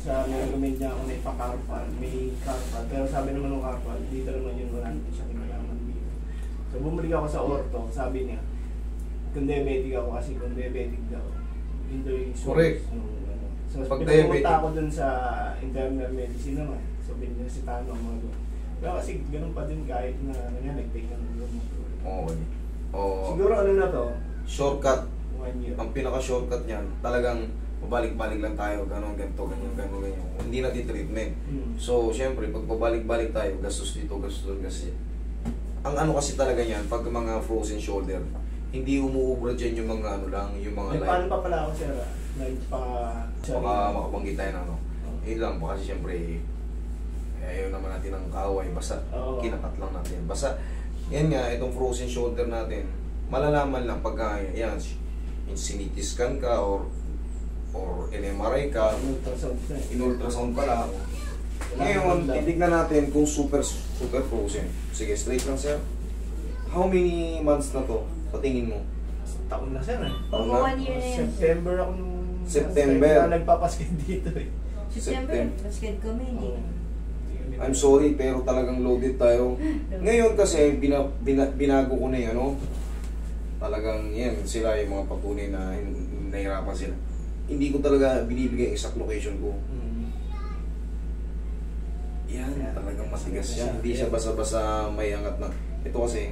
sa recommend niya ako na ipa-carpal, may carpal. Pero sabi naman ng carpal, dito naman yun, wala natin siya kinalaman dito. So bumalik ako sa ortho, sabi niya, kung diabetic ako kasi kung diabetic daw, yun daw yung correct. So Pag pinapunta ako dun sa internal medicine naman, so binasitahan ako mga doon. Pero kasi ganun pa din kahit na nag-take ng gamot. Okay. Oo. Siguro ano na to? Shortcut. 1 year. Ang pinaka-shortcut niyan, talagang pabalik-balik lang tayo, gano'n, ganito, ganyan. Hindi natin treatment. So, syempre, pag pabalik-balik tayo, gastos dito, gastos doon kasi. Ang ano kasi talaga niyan, pag mga frozen shoulder, hindi umuubra dyan yung mga ano lang, yung mga May paano pa pala ako, sir? Baka makabanggit tayo ng ano. Yun lang, kasi syempre, ayaw naman natin ng kaaway, basta kinakat lang natin. Basta, yan nga, itong frozen shoulder natin, malalaman lang pagka, yan, sinitiscan ka or NMRI ka, in-ultrasound pa lang. Ngayon, titignan natin kung super frozen. Sige, straight lang sir. How many months na to? Patingin mo. Taon na sir eh. Taon na? 1 year na yan. September ako nung... September. Nagpapaskid dito eh. September, basket kami, hindi. I'm sorry, pero talagang loaded tayo. Ngayon kasi, binago ko na yun, ano? Talagang yan, sila yung mga patunay na nahirapan sila. Hindi ko talaga binibigay exact location ko. Yan, talagang matigas yan. Hindi siya basa-basa may angat na. Ito kasi,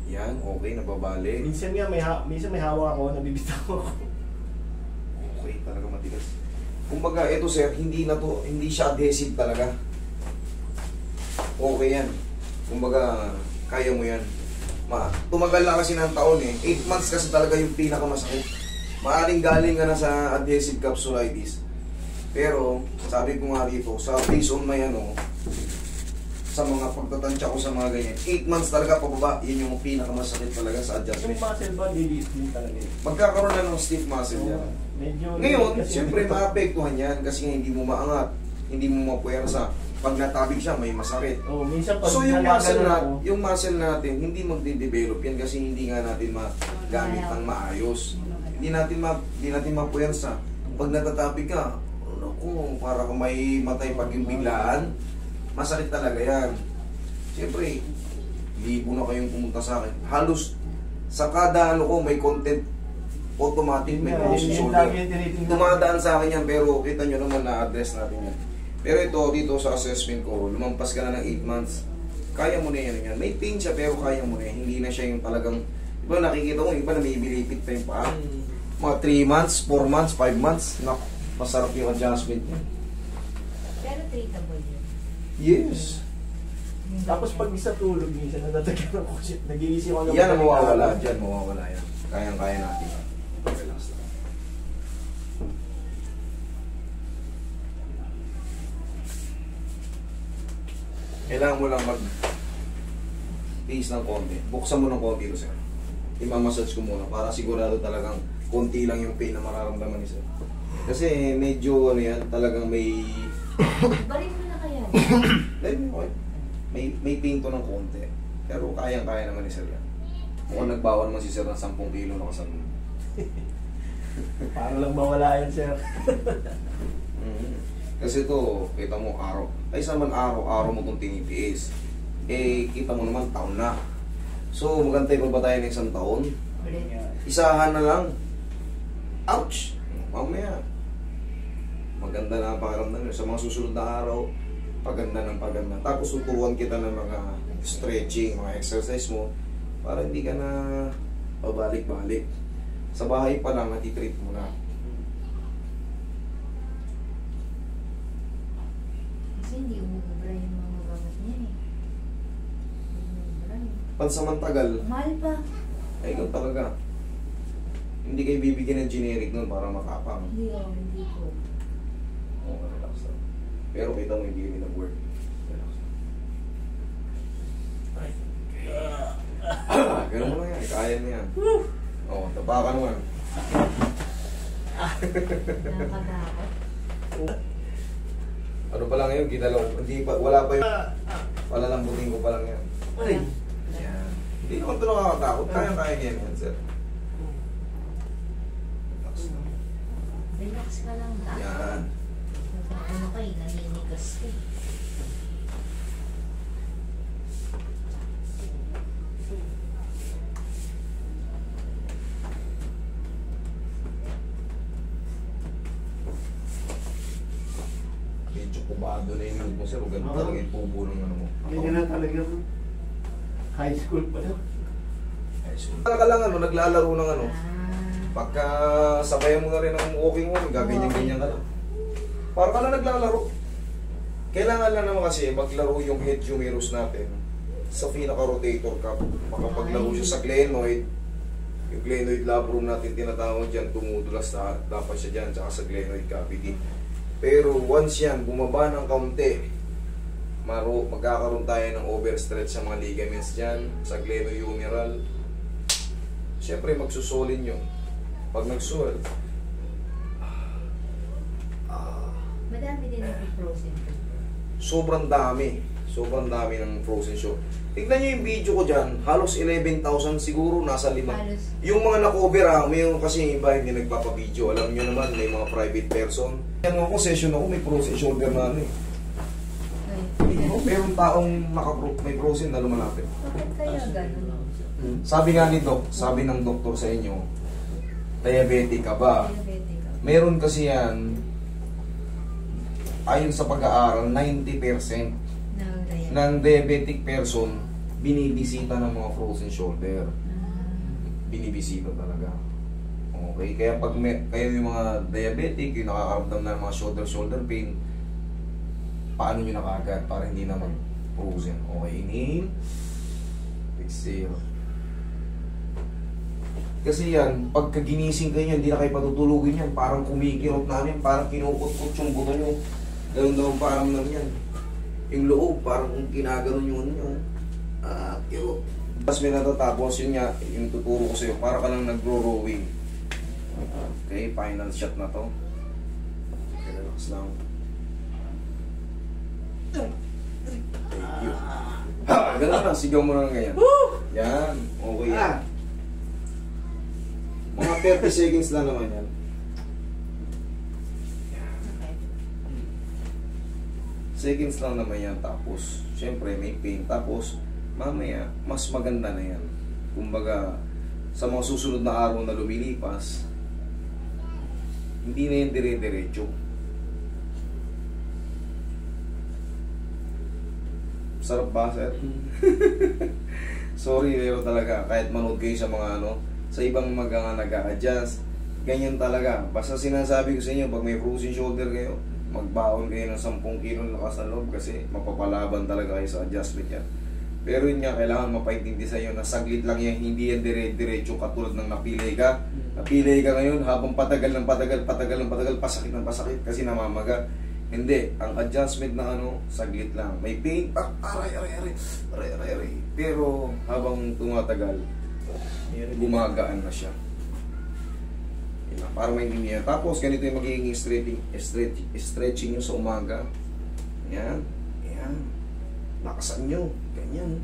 yan, okay, nababali. Minsan nga, minsan may hawak ako, nabibitaw ako. Okay, talaga matigas. Kumbaga, ito sir, hindi siya adhesive talaga. Okay yan. Kumbaga, kaya mo yan. Tumagal na kasi ng taon eh. 8 months kasi talaga yung pinakamasakit. Maaring galing ka na sa adhesive capsulitis. Pero, sabi ko nga rito, sa based on my ano, sa mga pagtatansya ko sa mga ganyan, 8 months talaga pababa, yun yung pinakamasakit talaga sa adjustment. Yung muscle ba, liliit din talaga eh. Magkakaroon na ng stiff muscle yan. Ngayon, siyempre maapektuhan yan kasi hindi mo maangat, hindi mo mapuwersa. Pag natabig siya, may masakit. Minsan pag so yung muscle natin, hindi magde-develop yan kasi hindi nga natin magamit ng maayos. Hindi natin mapuwersa. Pag natatabig ka, naku, para kung may matay pag yung biglaan, masakit talaga yan. Siyempre, libo na kayong pumunta sa akin. Halos sa kada ano ko, may content automatic, may frozen shoulder. Dumadaan sa akin yan, pero kita nyo naman na-address natin yan. Pero ito, dito sa assessment ko, lumampas ka na ng 8 months, kaya mo na yan. May pain siya, pero kaya mo na. Hindi na siya yung talagang, diba nakikita ko, iba na may bilipit pa yung paa. Mga 3 months, 4 months, 5 months, naku, masarap yung adjustment niya. Pero treatable yun. Yes. Tapos pag isa tulog, minsan natatagyan ako shit. Nag-iisip ako. Yan ang mawawala dyan, mawawala yan. Kayang-kaya natin. Relax lang. Kailangan mo lang mag-base ng konti. Buksan mo ng konti ito, sir. Imamassage ko muna para sigurado talagang konti lang yung pain na mararamdaman ni sir. Kasi medyo ano yan, talagang may... Balik mo na kaya. May pain to ng konti. Pero kayang-kaya naman ni sir yan. Mukhang nagbawan naman si sir ng 10 kilo na kasama. Para lang mawala yan, sir. Kasi ito, kita mo araw. Ay naman araw-araw mo itong tinitiis. Eh, kita mo naman taon na. So, magantay pa ba tayo ng 1 taon? Isahan na lang. Ouch! Mamaya. Maganda na ang pakiramdam nyo. Sa mga susunod na araw, paganda ng paganda. Tapos tuturuan kita ng mga stretching, mga exercise mo para hindi ka na pabalik-balik. Sa bahay pa lang, natitreat mo na. Kasi hindi umubra yung mga gamit niya eh. Umubra eh. Pansamantagal. Mahal pa. Ay, ikaw talaga. Hindi kayo bibigyan ng generic nun para makapang. Hindi ko, hindi ko. Oo, relax lang. Pero kita mo hindi kami nag-work. Relax lang. Ganun mo lang yan. Kaya mo yan. Oo, taba ka naman. Nakakadakot. Ano pa lang ngayon, ginalaw. Hindi pa, wala pa yung... Palalambutin ko pa lang yan. Ay! Yan. Hindi naman ito nakakatakot. Kaya yan, sir. Relax lang. Relax ka lang. Yan. medyo kubado na yung mo sir, o ganun Oo. talaga yung pubo ng ano mo. Hindi na talaga high school pa lang. Ka lang ano, naglalaro ng ano, Ah. pagka sabayan mo na rin ang walking mo, gaganyan-ganyan ka lang. Para ka lang naglalaro. Kailangan lang naman kasi maglaro yung head humerus natin sa pinaka-rotator cuff. Makapaglaro siya sa glenoid. Yung glenoid labrum natin tinatawag dyan, tumudulas na dapat siya dyan, tsaka sa glenoid cavity. Pero once yan, bumaba ng kaunti, magkakaroon tayo ng overstretch sa mga ligaments dyan, sa glenohumeral. Siyempre, magsusolin yun. Pag nagsuol, Madami din nag-frozen. sobrang dami. Sobrang dami ng frozen show. Tignan nyo yung video ko dyan, halos 11,000 siguro, nasa 5. Halos. Yung mga na-cover may kasi yung iba hindi nagpapa-video. Alam nyo naman, may mga private person. Yan ako, session ako, may frozen shoulder na ano eh. Meron taong may frozen na lumalapit. Bakit kaya gano'n? Sabi nga nito, sabi ng doktor sa inyo, diabetic ka ba? Diabetic ako. Meron kasi yan, ayon sa pag-aaral, 90% ng diabetic person binibisita ng mga frozen shoulder. Binibisita talaga. Okay, kaya pag kayo yung mga diabetic, yung nakakaramdam na ng mga shoulder pain, paano nyo nakagad para hindi na mag-frozen? Okay, inhale, exhale. Kasi yan, pagka ginising kayo, hindi na kayo patutulugin yan. Parang kumikirot namin, parang kinukot-kot yung buto nyo. Ganun daw ang parang lang yan. Yung loob, parang kung kinagano nyo nyo. Kirot. Tapos may natatapos, yun nga, yung tuturo ko sa'yo, para ka lang nagro-rowing. Okay, final shot na to. Okay, relax lang. Thank you. Ganun lang, sigaw mo lang ganyan. Yan, okay yan. Mga 30 seconds lang naman yan. Seconds lang naman yan. Tapos, syempre may pain. Tapos, mamaya, mas maganda na yan. Kumbaga, sa mga susunod na araw na lumilipas, hindi na yan dire-diretso. Sarap ba, sir? Sorry, pero talaga, kahit manood kayo sa mga ano, sa ibang mga nag-a-adjust, ganyan talaga. Basta sinasabi ko sa inyo, pag may frozen shoulder kayo, magbaon kayo ng 10 kilo lakas na loob kasi mapapalaban talaga kayo sa adjustment yan. Pero yun nga, kailangan mapaintindi sa inyo na saglit lang yan, hindi yan dire-diretso katulad ng napilay ka. Napilay ka ngayon, habang patagal ng patagal, pasakit ng pasakit kasi namamaga. Hindi, ang adjustment na ano, saglit lang. May pain, aray. Pero habang tumatagal, gumagaan na siya. Yan, para maintindihan. Tapos ganito yung magiging stretching nyo sa umaga. Yan. Lakasan nyo. Ganyan.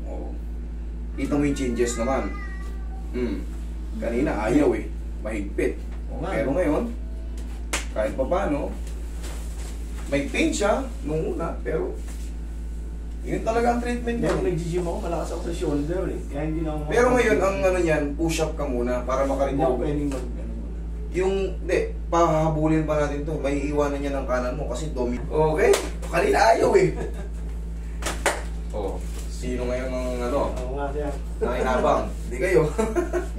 Oh. Kita mo yung changes naman. Kanina ayaw eh. Mahigpit. Pero ngayon, kahit pa paano, may pain siya nung una, pero yun talaga ang treatment niya. Nung nag-gym ako, malakas ako sa shoulder eh. Kaya hindi na ako... Pero ngayon, ang ano niyan, push up ka muna para Hindi ako makarecover. pwedeng mag... Yung, hindi, pahabulin pa natin to. May iiwanan niya ng kanan mo kasi domi. Okay? Kanina ayaw eh. Oh, sino ngayon ang ano? Oo nga siya. Nakinabang? Hindi kayo.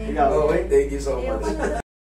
Thank you. Okay, thank you so much. Ayoko na.